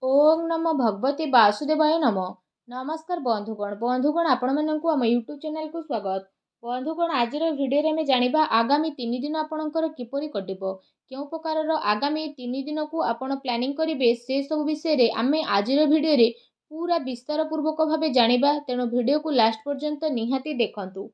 ओम नमो भगवते वासुदेवाय नमः। नमस्कार बंधुगण आपण मानक आम यूट्यूब चैनल को स्वागत। बंधुगण आज भिडियो में जानिबा आगामी 3 दिन आपणकर किपरि कटिबो, केउ प्रकार आगामी 3 दिन को आपण प्लानिंग करिवे से सब विषय रे आमे आज भिडियो रे पूरा विस्तार पूर्वक भाबे जानिबा। तेणु भिडियो को लास्ट पर्यंत निहाती देखंतु।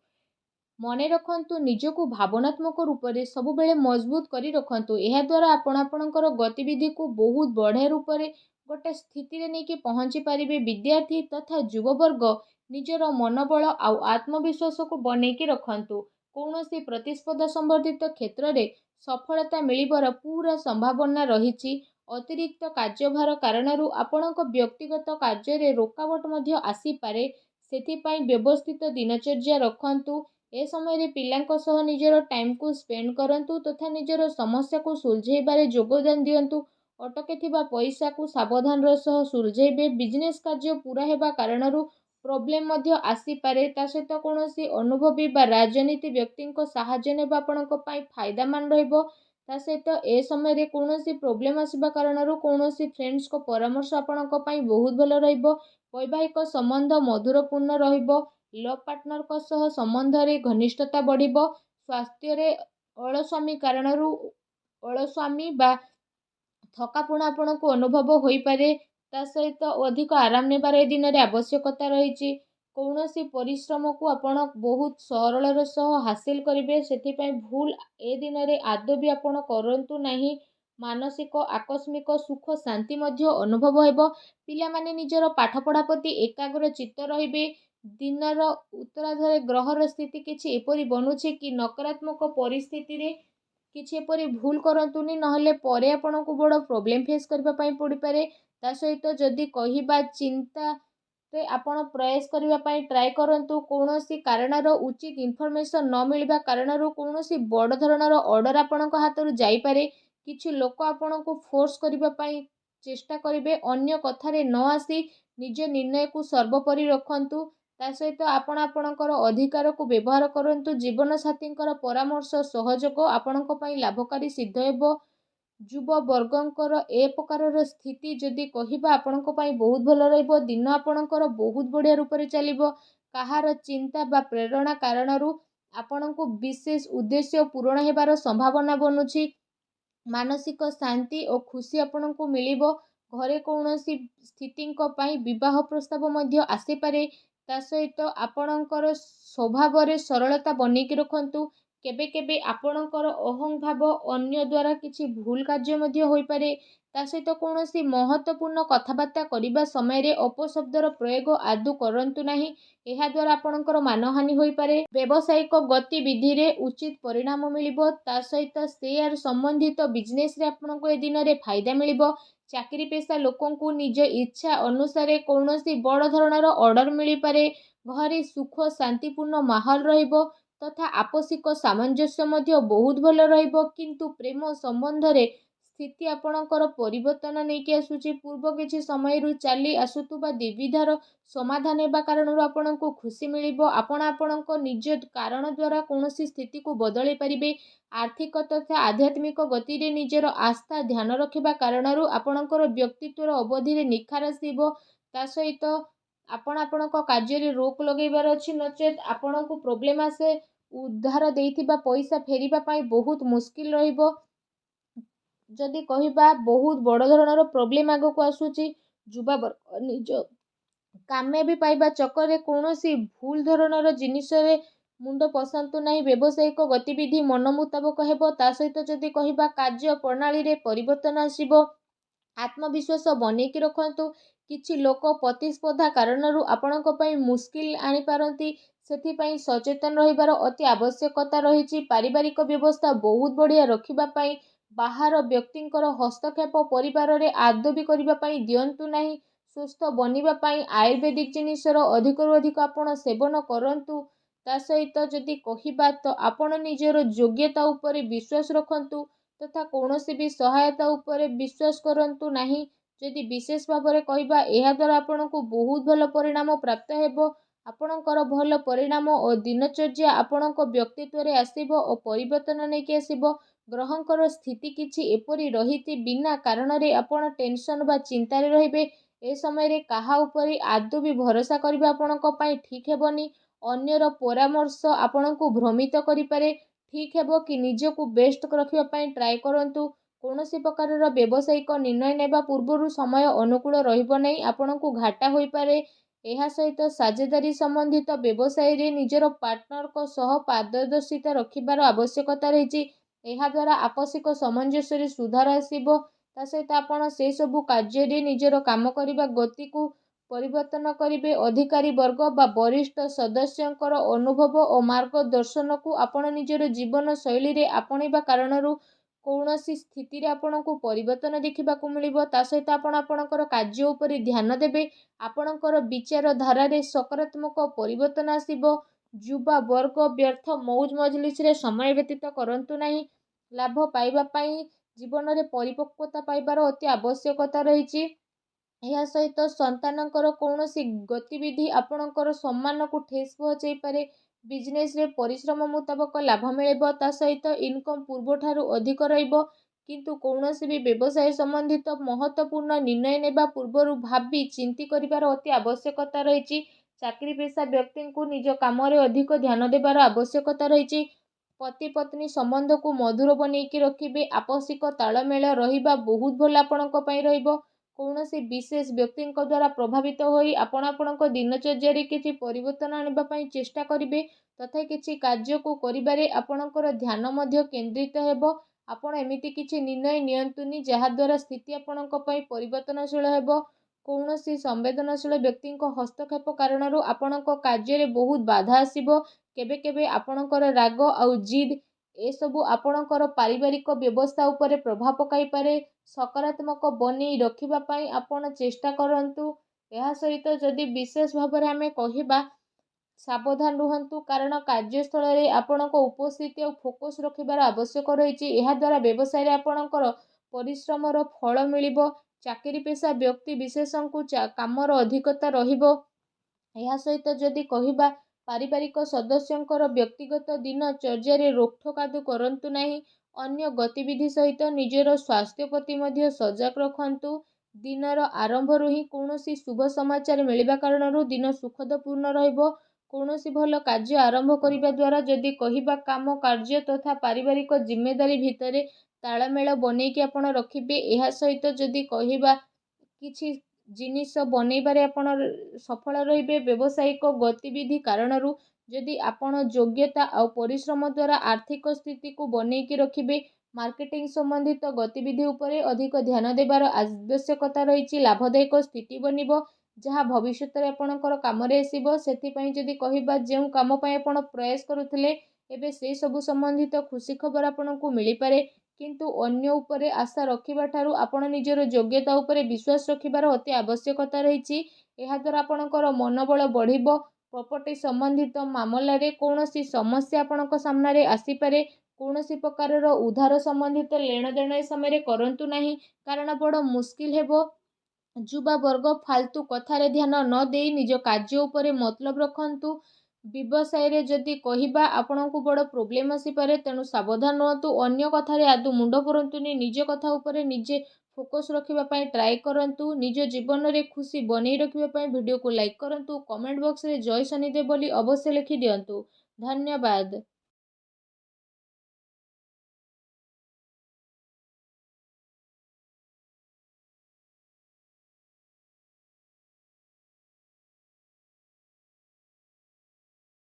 मने रखंतु निजको भावनात्मक रूप से सबुबेले मजबूत करी रखंतु। एहा द्वारा आपण आपणकर गतिविधि को बहुत बढ़िया रूप से गोटे स्थिति रे नेकी पहुंची पारिबे। विद्यार्थी तथा युववर्ग निजर मनोबल आउ आत्मविश्वास को बनैकी रखंतु। कौनसी प्रतिस्पर्धा संबंधित क्षेत्र में सफलता मिलिबार पूरा संभावना रहिछि। अतिरिक्त कार्यभार कारणरू आपणक व्यक्तिगत कार्य रे रोकावट मध्य आसी पारे। सेथिपाई व्यवस्थित दिनचर्या रखंतु। ए समय रे पिलांको सह निजर टाइम को स्पेंड करंतु तथा निजर समस्या को सुलझेबारे योगदान दियंतु। अटके थिबा पैसा को सावधान सह सुलझेबे। बिजनेस कार्य पूरा हेबा कारणरू प्रोब्लेम मध्य आसी पारे। ता सहित कोनोसी अनुभवी बा राजनीति व्यक्तिंको सहाय्य नेबा आपणको पई फायदामान रहइबो। ता सहित ए समय रे कोनोसी प्रोब्लेम आसीबा कारणरू कोनोसी फ्रेंड्स को परामर्श आपणको पई बहुत भलो रहइबो। वैवाहिक संबंध मधुरपूर्ण रहइबो। लव पार्टनर को सह संबंध रे घनिष्ठता बढ़िबो। स्वास्थ्य रे अलस्वामी कारणरू अलस्वामी बा थकापुणा आपणको अनुभव होई पारे। ता सहित अधिक आराम नेबार ए दिन रे आवश्यकता रहिछि। कौनसी परिश्रम को आपण बहुत सरल सह हासिल करिवे। सेथिपाई भूल ए दिन रे आदौ भी आपण करंतु नाही। मानसिक आकस्मिक सुख शांति मध्य अनुभव हेबो। पिला माने निजर पाठ पढ़ा प्रति एकाग्र चित्त रहिबे। दिनर उत्तरार्धरे ग्रहर स्थिति किछि एपरि बनुछि कि नकारात्मक परिस्थिति रे किछि एपरि भूल करंतुनी, नहले परे आपणको बड़ प्रोब्लेम फेस करबा पई पड़ी पारे। ता सहित जदि कहिबा चिंता रे आपण प्रयास करबा पई ट्राई करंतु। कोनोसी कारणर उचित इन्फॉर्मेशन न मिलबा कारणरू कोनोसी बड़ धरणर ऑर्डर आपणको हातरू जाई पारे। किछि लोक आपणको फोर्स करबा पई चेष्टा करिवे। अन्य कथारे न आसी निज निर्णय को सर्वोपरि रखंतु। ता सहित आपण आपणकर अधिकार को व्यवहार करंतु। जीवन साथींकर परामर्श सहयोग आपणको पई लाभकारी सिद्ध हेबो। युव वर्गंकर ए प्रकार स्थिति जदि कहिबा आपणको पई बहुत भलो रहइबो। दिन आपणकर बहुत बढ़िया रूप रे चलिबो। काहार चिंता बा प्रेरणा कारणरू आपणको विशेष उद्देश्य पूर्ण हेबार संभावना बनुछि। मानसिक शांति और खुशी आपणको मिलिबो। घरे कौनसी स्थितिंको पई विवाह प्रस्ताव मध्य आसी पारे। ता सहित आपणकर स्वभाव रे सरलता बनेकी रखंतु। केबे केबे आपणकर अहं भाव अन्य द्वारा किछि भूल कार्य मध्य होई पारे। ता सहित कौनसी महत्वपूर्ण कथाबार्ता करिबा समय रे अपशब्दर प्रयोग आदौ करंतु नाही। एहा द्वारा आपणकर मानहानि होई पारे। व्यावसायिक गतिविधि रे उचित परिणाम मिलिबो। ता सहित शेयर संबंधित बिजनेस रे आपणको ए दिन रे फायदा मिलिबो। चाकरी पेशा लोकों को निज इच्छा अनुसार कौनसी बड़ धरणर ऑर्डर मिली पारे। घरे सुख शांतिपूर्ण माहौल रहिबो तथा आपसिक सामंजस्य मध्य बहुत भलो रहिबो। किंतु प्रेम संबंध रे स्थिति आपणकर परिवर्तन नेकी आसुची। पूर्व किछि समय रु चली आसुतुबा द्विविधार समाधान हेबा कारणरू आपणको खुशी मिलिबो। आपण आपणको निज कारण द्वारा कौनसी स्थिति को बदलै पारिबे। आर्थिक तथा आध्यात्मिक गति रे निजर आस्था ध्यान रखिबा कारणरू आपणकर व्यक्तित्वर अवधि रे निखार आसीबो। ता सहित आपण आपणको कार्य रे रोक लगेबार अछि, नचेत आपणको प्रोब्लेम आसे उद्धार देइथिबा पैसा फेरिबा पई बहुत मुश्किल रहिबो। जदि कहिबा बहुत बड़ धरणर प्रोब्लेम आगो को आसुची। युवा वर्ग निज कामयाबी पाइबा चक्कर रे कौनसी भूल धरणर जिनिस रे मुंड पसंतु नहीं। व्यावसायिक गतिविधि मन मुताबक हेबो। ता सहित जदि कहिबा कार्य प्रणाली रे परिवर्तन आसीबो। आत्मविश्वास बनेकी रखंतु। किछि लोक प्रतिस्पर्धा कारणरू आपणको पई मुश्किल आनी पारंती। सेथिपाई सचेतन रहिबार अति आवश्यकता रहिछि। पारिवारिक व्यवस्था बहुत बढ़िया रखिबा पई बाहर व्यक्तिंकर हस्तक्षेप परिवार रे आदौ भी करिबा पई दियंतु नाही। सुस्थ बनिबा पई आयुर्वेदिक जिनिसर अधिकरू अधिक आपण सेवन करंतु। ता सहित जदि कहिबा तो आपण निजर योग्यता उपरे विश्वास रखंतु तथा कौनसी भी सहायता उपरे विश्वास करंतु नाही। जदि विशेष भाव कहिबा एहा द्वारा आपणको बहुत भल परिणाम प्राप्त हेबो। आपणकर भल परिणाम और दिनचर्या आपणको व्यक्तित्व रे आसीबो और परिवर्तन नेकी आसीबो। ଗ୍ରହଙ୍କର ସ୍ଥିତି କିଛି ଏପରି ରହିଛି ବିନା କାରଣରେ ଆପଣ ଟେନସନ୍ ବା ଚିନ୍ତାରେ ରହିବେ। ଏ ସମୟରେ କାହା ଉପରେ ଆଦୌ ବି ଭରସା କରିବା ଆପଣଙ୍କ ପାଇଁ ଠିକ୍ ହେବନି। ଅନ୍ୟର ପରାମର୍ଶ ଆପଣଙ୍କୁ ଭ୍ରମିତ କରିପାରେ। ଠିକ୍ ହେବ କି ନିଜକୁ ବେଷ୍ଟ ରଖିବା ପାଇଁ ଟ୍ରାଏ କରନ୍ତୁ। କୌଣସି ପ୍ରକାରର ବ୍ୟବସାୟିକ ନିର୍ଣ୍ଣୟ ନେବା ପୂର୍ବରୁ ସମୟ ଅନୁକୂଳ ରହିବ ନାହିଁ, ଆପଣଙ୍କୁ ଘାଟା ହୋଇପାରେ। ଏହା ସହିତ ସାଝେଦାରୀ ସମ୍ବନ୍ଧିତ ବ୍ୟବସାୟରେ ନିଜର ପାର୍ଟନରଙ୍କ ସହ ପାରଦର୍ଶିତା ରଖିବାର ଆବଶ୍ୟକତା ରହିଛି। ଏହାଦ୍ୱାରା ଆପୋଷିକ ସାମଞ୍ଜସ୍ୟରେ ସୁଧାର ଆସିବ। ତା ସହିତ ଆପଣ ସେସବୁ କାର୍ଯ୍ୟରେ ନିଜର କାମ କରିବା ଗତିକୁ ପରିବର୍ତ୍ତନ କରିବେ। ଅଧିକାରୀ ବର୍ଗ ବା ବରିଷ୍ଠ ସଦସ୍ୟଙ୍କର ଅନୁଭବ ଓ ମାର୍ଗଦର୍ଶନକୁ ଆପଣ ନିଜର ଜୀବନ ଶୈଳୀରେ ଆପଣେଇବା କାରଣରୁ କୌଣସି ସ୍ଥିତିରେ ଆପଣଙ୍କୁ ପରିବର୍ତ୍ତନ ଦେଖିବାକୁ ମିଳିବ। ତା ସହିତ ଆପଣ ଆପଣଙ୍କର କାର୍ଯ୍ୟ ଉପରେ ଧ୍ୟାନ ଦେବେ। ଆପଣଙ୍କର ବିଚାରଧାରାରେ ସକାରାତ୍ମକ ପରିବର୍ତ୍ତନ ଆସିବ। ଯୁବା ବର୍ଗ ବ୍ୟର୍ଥ ମଉଜ ମଜଲିସରେ ସମୟ ବ୍ୟତୀତ କରନ୍ତୁ ନାହିଁ। ଲାଭ ପାଇବା ପାଇଁ ଜୀବନରେ ପରିପକ୍ୱତା ପାଇବାର ଅତି ଆବଶ୍ୟକତା ରହିଛି। ଏହା ସହିତ ସନ୍ତାନଙ୍କର କୌଣସି ଗତିବିଧି ଆପଣଙ୍କର ସମ୍ମାନକୁ ଠେସ୍ ପହଞ୍ଚାଇପାରେ। ବିଜନେସରେ ପରିଶ୍ରମ ମୁତାବକ ଲାଭ ମିଳିବ। ତା ସହିତ ଇନକମ୍ ପୂର୍ବଠାରୁ ଅଧିକ ରହିବ। କିନ୍ତୁ କୌଣସି ବି ବ୍ୟବସାୟ ସମ୍ବନ୍ଧିତ ମହତ୍ତ୍ୱପୂର୍ଣ୍ଣ ନିର୍ଣ୍ଣୟ ନେବା ପୂର୍ବରୁ ଭାବି ଚିନ୍ତି କରିବାର ଅତି ଆବଶ୍ୟକତା ରହିଛି। ଚାକିରି ପେଶା ବ୍ୟକ୍ତିଙ୍କୁ ନିଜ କାମରେ ଅଧିକ ଧ୍ୟାନ ଦେବାର ଆବଶ୍ୟକତା ରହିଛି। ପତି ପତ୍ନୀ ସମ୍ବନ୍ଧକୁ ମଧୁର ବନେଇକି ରଖିବେ। ଆପୋଷିକ ତାଳମେଳ ରହିବା ବହୁତ ଭଲ ଆପଣଙ୍କ ପାଇଁ ରହିବ। କୌଣସି ବିଶେଷ ବ୍ୟକ୍ତିଙ୍କ ଦ୍ୱାରା ପ୍ରଭାବିତ ହୋଇ ଆପଣ ଆପଣଙ୍କ ଦିନଚର୍ଯ୍ୟାରେ କିଛି ପରିବର୍ତ୍ତନ ଆଣିବା ପାଇଁ ଚେଷ୍ଟା କରିବେ। ତଥାପି କିଛି କାର୍ଯ୍ୟକୁ କରିବାରେ ଆପଣଙ୍କର ଧ୍ୟାନ ମଧ୍ୟ କେନ୍ଦ୍ରିତ ହେବ। ଆପଣ ଏମିତି କିଛି ନିର୍ଣ୍ଣୟ ନିଅନ୍ତୁନି ଯାହାଦ୍ୱାରା ସ୍ଥିତି ଆପଣଙ୍କ ପାଇଁ ପରିବର୍ତ୍ତନଶୀଳ ହେବ। କୌଣସି ସମ୍ବେଦନଶୀଳ ବ୍ୟକ୍ତିଙ୍କ ହସ୍ତକ୍ଷେପ କାରଣରୁ ଆପଣଙ୍କ କାର୍ଯ୍ୟରେ ବହୁତ ବାଧା ଆସିବ। କେବେ କେବେ ଆପଣଙ୍କର ରାଗ ଆଉ ଜିଦ୍ ଏସବୁ ଆପଣଙ୍କର ପାରିବାରିକ ବ୍ୟବସ୍ଥା ଉପରେ ପ୍ରଭାବ ପକାଇପାରେ। ସକାରାତ୍ମକ ବନେଇ ରଖିବା ପାଇଁ ଆପଣ ଚେଷ୍ଟା କରନ୍ତୁ। ଏହା ସହିତ ଯଦି ବିଶେଷ ଭାବରେ ଆମେ କହିବା, ସାବଧାନ ରୁହନ୍ତୁ, କାରଣ କାର୍ଯ୍ୟସ୍ଥଳରେ ଆପଣଙ୍କ ଉପସ୍ଥିତି ଆଉ ଫୋକସ୍ ରଖିବାର ଆବଶ୍ୟକ ରହିଛି। ଏହାଦ୍ୱାରା ବ୍ୟବସାୟରେ ଆପଣଙ୍କର ପରିଶ୍ରମର ଫଳ ମିଳିବ। ଚାକିରି ପେଶା ବ୍ୟକ୍ତି ବିଶେଷଙ୍କୁ କାମର ଅଧିକତା ରହିବ। ଏହା ସହିତ ଯଦି କହିବା, ପାରିବାରିକ ସଦସ୍ୟଙ୍କର ବ୍ୟକ୍ତିଗତ ଦିନଚର୍ଯ୍ୟାରେ ରୋକଠୋକ କରନ୍ତୁ ନାହିଁ। ଅନ୍ୟ ଗତିବିଧି ସହିତ ନିଜର ସ୍ୱାସ୍ଥ୍ୟ ପ୍ରତି ମଧ୍ୟ ସଜାଗ ରଖନ୍ତୁ। ଦିନର ଆରମ୍ଭରୁ ହିଁ କୌଣସି ଶୁଭ ସମାଚାର ମିଳିବା କାରଣରୁ ଦିନ ସୁଖଦପୂର୍ଣ୍ଣ ରହିବ। କୌଣସି ଭଲ କାର୍ଯ୍ୟ ଆରମ୍ଭ କରିବା ଦ୍ୱାରା ଯଦି କହିବା, କାମ କାର୍ଯ୍ୟ ତଥା ପାରିବାରିକ ଜିମ୍ମେଦାରୀ ଭିତରେ ତାଳମେଳ ବନେଇକି ଆପଣ ରଖିବେ। ଏହା ସହିତ ଯଦି କହିବା, କିଛି ଜିନିଷ ବନେଇବାରେ ଆପଣ ସଫଳ ରହିବେ। ବ୍ୟବସାୟିକ ଗତିବିଧି କାରଣରୁ ଯଦି ଆପଣ ଯୋଗ୍ୟତା ଆଉ ପରିଶ୍ରମ ଦ୍ୱାରା ଆର୍ଥିକ ସ୍ଥିତିକୁ ବନେଇକି ରଖିବେ। ମାର୍କେଟିଂ ସମ୍ବନ୍ଧିତ ଗତିବିଧି ଉପରେ ଅଧିକ ଧ୍ୟାନ ଦେବାର ଆବଶ୍ୟକତା ରହିଛି। ଲାଭଦାୟକ ସ୍ଥିତି ବନିବ, ଯାହା ଭବିଷ୍ୟତରେ ଆପଣଙ୍କର କାମରେ ଆସିବ। ସେଥିପାଇଁ ଯଦି କହିବା, ଯେଉଁ କାମ ପାଇଁ ଆପଣ ପ୍ରୟାସ କରୁଥିଲେ ଏବେ ସେହି ସବୁ ସମ୍ବନ୍ଧିତ ଖୁସି ଖବର ଆପଣଙ୍କୁ ମିଳିପାରେ। କିନ୍ତୁ ଅନ୍ୟ ଉପରେ ଆଶା ରଖିବା ଠାରୁ ଆପଣ ନିଜର ଯୋଗ୍ୟତା ଉପରେ ବିଶ୍ୱାସ ରଖିବାର ଅତି ଆବଶ୍ୟକତା ରହିଛି। ଏହାଦ୍ୱାରା ଆପଣଙ୍କର ମନୋବଳ ବଢ଼ିବ। ପ୍ରପର୍ଟି ସମ୍ବନ୍ଧିତ ମାମଲାରେ କୌଣସି ସମସ୍ୟା ଆପଣଙ୍କ ସାମ୍ନାରେ ଆସିପାରେ। କୌଣସି ପ୍ରକାରର ଉଧାର ସମ୍ବନ୍ଧିତ ନେଣଦେଣ ଏ ସମୟରେ କରନ୍ତୁ ନାହିଁ, କାରଣ ବଡ଼ ମୁସ୍କିଲ ହେବ। ଯୁବା ବର୍ଗ ଫାଲତୁ କଥାରେ ଧ୍ୟାନ ନ ଦେଇ ନିଜ କାର୍ଯ୍ୟ ଉପରେ ମତଲବ ରଖନ୍ତୁ। ବ୍ୟବସାୟରେ ଯଦି କହିବା, ଆପଣଙ୍କୁ ବଡ଼ ପ୍ରୋବ୍ଲେମ୍ ଆସିପାରେ, ତେଣୁ ସାବଧାନ ରୁହନ୍ତୁ। ଅନ୍ୟ କଥାରେ ଆଦୌ ମୁଣ୍ଡ ପୁରାନ୍ତୁନି। ନିଜ କଥା ଉପରେ ନିଜେ ଫୋକସ୍ ରଖିବା ପାଇଁ ଟ୍ରାଏ କରନ୍ତୁ। ନିଜ ଜୀବନରେ ଖୁସି ବନେଇ ରଖିବା ପାଇଁ ଭିଡ଼ିଓକୁ ଲାଇକ୍ କରନ୍ତୁ। କମେଣ୍ଟ ବକ୍ସରେ ଜୟ ଶନିଦେବ ବୋଲି ଅବଶ୍ୟ ଲେଖି ଦିଅନ୍ତୁ। ଧନ୍ୟବାଦ।